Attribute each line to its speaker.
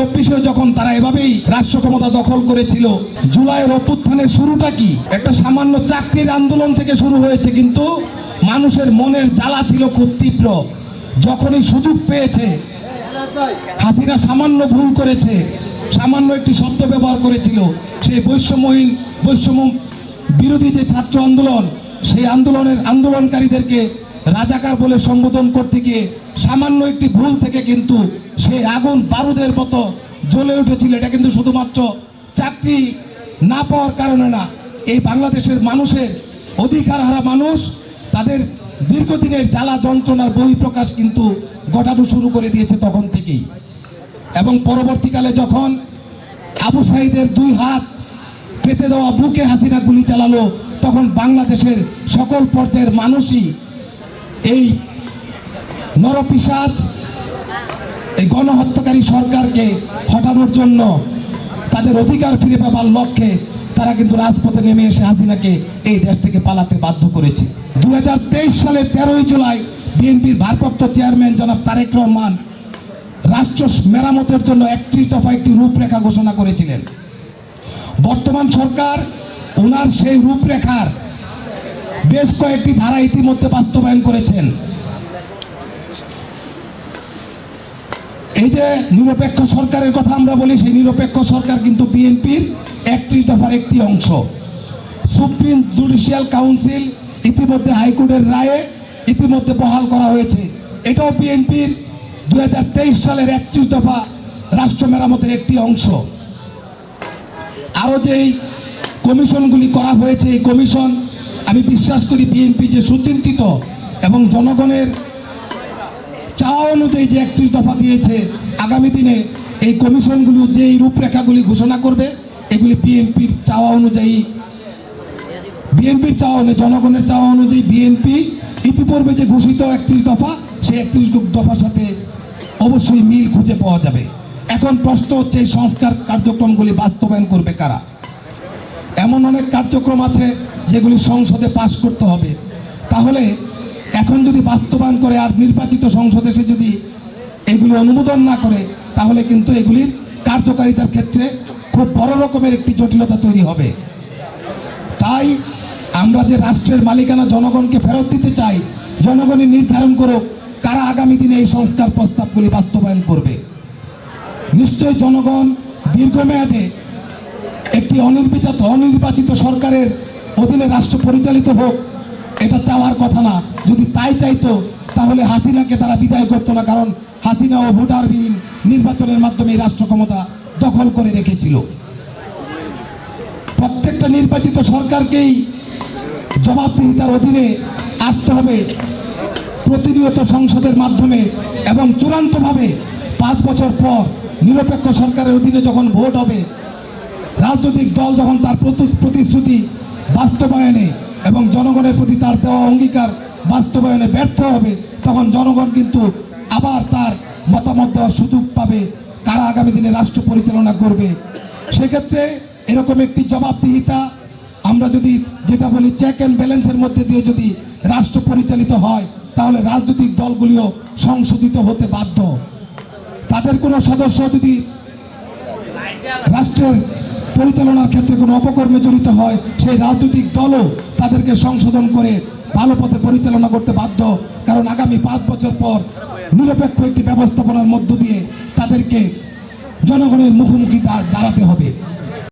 Speaker 1: 2024-এ যখন তারা এভাবেই রাষ্ট্র ক্ষমতা দখল করেছিল, জুলাইয়ের অভ্যুত্থানের শুরুটা কি একটা সামান্য চাকরির আন্দোলন থেকে শুরু হয়েছে, কিন্তু মানুষের মনের জ্বালা ছিল খুব তীব্র। যখনই সুযোগ পেয়েছে, হাসিনা সামান্য ভুল করেছে, সামান্য একটি শব্দ ব্যবহার করেছিল, সেই বৈষম্য বিরোধী যে ছাত্র আন্দোলন, সেই আন্দোলনকারীদেরকে রাজাকার বলে সম্বোধন করতে গিয়ে সামান্য একটি ভুল থেকে কিন্তু সেই আগুন বারুদের মতো জ্বলে উঠেছিল। এটা কিন্তু শুধুমাত্র চাকরি না পাওয়ার কারণে না, এই বাংলাদেশের মানুষের অধিকার হারা মানুষ তাদের দীর্ঘদিনের জ্বালা যন্ত্রণার বহিঃপ্রকাশ কিন্তু ঘটানো শুরু করে দিয়েছে তখন থেকেই। এবং পরবর্তীকালে যখন আবু সাঈদের 2 হাত পেতে দেওয়া বুকে হাসিনা গুলি চালালো, তখন বাংলাদেশের সকল পর্যায়ের মানুষই এই নরপিশাচ, এই গণহত্যাকারী সরকারকে হটানোর জন্য তাদের অধিকার ফিরে পাবার লক্ষ্যে তারা কিন্তু রাজপথে নেমে এসে হাসিনাকে এই দেশ থেকে পালাতে বাধ্য করেছে। 2023 সালের 13ই জুলাই বিএনপির ভারপ্রাপ্ত চেয়ারম্যান জনাব তারেক রহমান রাষ্ট্র মেরামতের জন্য 31 দফা একটি রূপরেখা ঘোষণা করেছিলেন। বর্তমান সরকার ওনার সেই রূপরেখার বেশ কয়েকটি ধারা ইতিমধ্যে বাস্তবায়ন করেছেন। এই যে নিরপেক্ষ সরকারের কথা আমরা বলি, সেই নিরপেক্ষ সরকার কিন্তু বিএনপির 31 দফার একটি অংশ। সুপ্রিম জুডিশিয়াল কাউন্সিল ইতিমধ্যে হাইকোর্টের রায়ে ইতিমধ্যে বহাল করা হয়েছে, এটাও বিএনপির 2023 সালের 31 দফা রাষ্ট্র মেরামতের একটি অংশ। আরও যেই কমিশনগুলি করা হয়েছে, এই কমিশন আমি বিশ্বাস করি বিএনপি যে সুচিন্তিত এবং জনগণের চাওয়া অনুযায়ী যে 31 দফা দিয়েছে, আগামী দিনে এই কমিশনগুলো যে এই রূপরেখাগুলি ঘোষণা করবে, এগুলি বিএনপির চাওয়া অনুযায়ী, জনগণের চাওয়া অনুযায়ী বিএনপি ইতিপূর্বে যে ঘোষিত 31 দফা, সেই 31 দফার সাথে অবশ্যই মিল খুঁজে পাওয়া যাবে। এখন প্রশ্ন হচ্ছে এই সংস্কার কার্যক্রমগুলি বাস্তবায়ন করবে কারা? এমন অনেক কার্যক্রম আছে যেগুলি সংসদে পাশ করতে হবে, তাহলে এখন যদি বাস্তবায়ন করে আর নির্বাচিত সংসদ এসে যদি এগুলি অনুমোদন না করে, তাহলে কিন্তু এগুলির কার্যকারিতার ক্ষেত্রে খুব বড় রকমের একটি জটিলতা তৈরি হবে। তাই আমরা যে রাষ্ট্রের মালিকানা জনগণকে ফেরত দিতে চাই, জনগণই নির্ধারণ করুক কারা আগামী দিনে এই সংস্কার প্রস্তাবগুলি বাস্তবায়ন করবে। নিশ্চয়ই জনগণ দীর্ঘমেয়াদে একটি অনির্বাচিত সরকারের অধীনে রাষ্ট্র পরিচালিত হোক, এটা চাওয়ার কথা না। যদি তাই চাইতো তাহলে হাসিনাকে তারা বিদায় করতো না, কারণ হাসিনা ও ভোটারবিহীন নির্বাচনের মাধ্যমে রাষ্ট্র ক্ষমতা দখল করে রেখেছিল। প্রত্যেকটা নির্বাচিত সরকারকেই জবাবদিহিতার অধীনে আসতে হবে প্রতিনিয়ত সংসদের মাধ্যমে, এবং চূড়ান্তভাবে 5 বছর পর নিরপেক্ষ সরকারের অধীনে যখন ভোট হবে, রাজনৈতিক দল যখন তার প্রতিশ্রুতি বাস্তবায়নে এবং জনগণের প্রতি তার দেওয়া অঙ্গীকার বাস্তবায়নে ব্যর্থ হবে, তখন জনগণ কিন্তু আবার তার মতামত দেওয়ার সুযোগ পাবে কারা আগামী দিনে রাষ্ট্র পরিচালনা করবে। সেক্ষেত্রে এরকম একটি জবাবদিহিতা আমরা যদি যেটা বলি চেক অ্যান্ড ব্যালেন্সের মধ্যে দিয়ে যদি রাষ্ট্র পরিচালিত হয়, তাহলে রাজনৈতিক দলগুলিও সংশোধিত হতে বাধ্য। তাদের কোনো সদস্য যদি রাষ্ট্রের পরিচালনার ক্ষেত্রে কোনো অপকর্মে জড়িত হয়, সেই রাজনৈতিক দলও তাদেরকে সংশোধন করে ভালো পথে পরিচালনা করতে বাধ্য, কারণ আগামী 5 বছর পর নিরপেক্ষ একটি ব্যবস্থাপনার মধ্য দিয়ে তাদেরকে জনগণের মুখোমুখি দাঁড়াতে হবে।